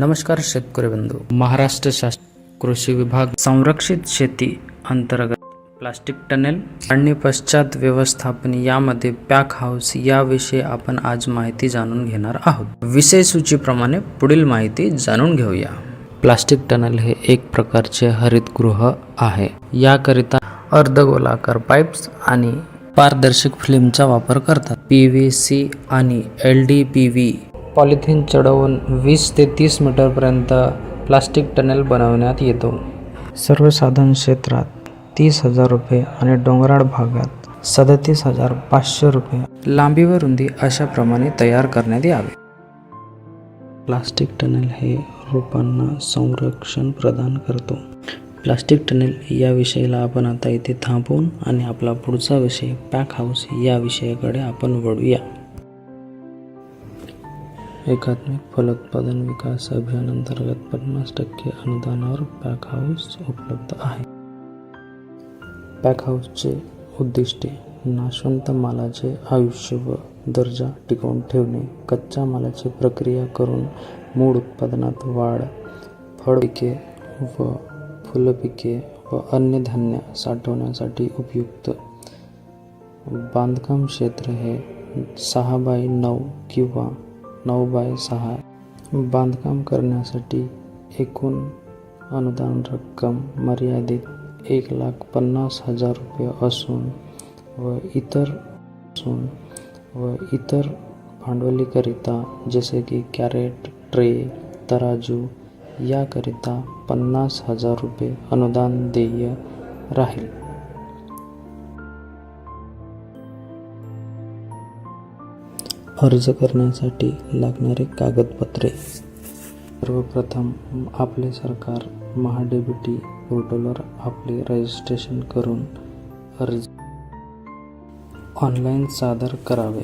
नमस्कार शेतकरी बंधू, महाराष्ट्र शासन कृषी विभाग संरक्षित शेती अंतर्गत प्लास्टिक टनेल आणि पश्चात व्यवस्थापन यामध्ये पॅक हाऊस याविषयी आपण आज माहिती जाणून घेणार आहोत। विषय सूचीप्रमाणे पुढील माहिती जाणून घेऊया। प्लास्टिक टनेल हे एक प्रकारचे हरितगृह आहे। याकरिता अर्धगोलाकार पाईप्स आणि पारदर्शक फिल्मचा वापर करतात। PVC आणि LDPE पॉलिथिन चढवून 20 ते 30 मीटरपर्यंत प्लास्टिक टनेल बनवण्यात येतो। सर्वसाधारण क्षेत्रात 30,000 रुपये आणि डोंगराळ भागात 37,500 रुपये लांबी व रुंदी अशाप्रमाणे तयार करण्यात यावे। प्लास्टिक टनेल हे रोपांना संरक्षण प्रदान करतो। प्लास्टिक टनेल या विषयाला आपण आता इथे थांबवून आणि आपला पुढचा विषय पॅक हाऊस या विषयाकडे आपण वळूया। एकात्मिक फलोत्पादन विकास अभियान अंतर्गत 50% अनुदानावर पॅक हाऊस उपलब्ध आहे। पॅक हाऊसचे उद्दिष्टे नाशवंत मालाचे आयुष्य व दर्जा टिकवून ठेवणे, कच्च्या मालाची प्रक्रिया करून मूळ उत्पादनात वाढ, फळपिके व फुलपिके व अन्य धान्य साठवण्यासाठी उपयुक्त। बांधकाम क्षेत्र हे 6x9 किंवा 9x6 बांधकाम करण्यासाठी एकूण अनुदान रक्कम मर्यादित 1,50,000 रुपये असून व इतर भांडवलीकरिता जसे की कॅरेट, ट्रे, तराजू याकरिता 50,000 रुपये अनुदान देय राहील। अर्ज करण्यासाठी लागणारे कागदपत्रे, सर्वप्रथम आपले सरकार महाडीबीटी पोर्टलवर आपले रजिस्ट्रेशन करून अर्ज ऑनलाईन सादर करावे।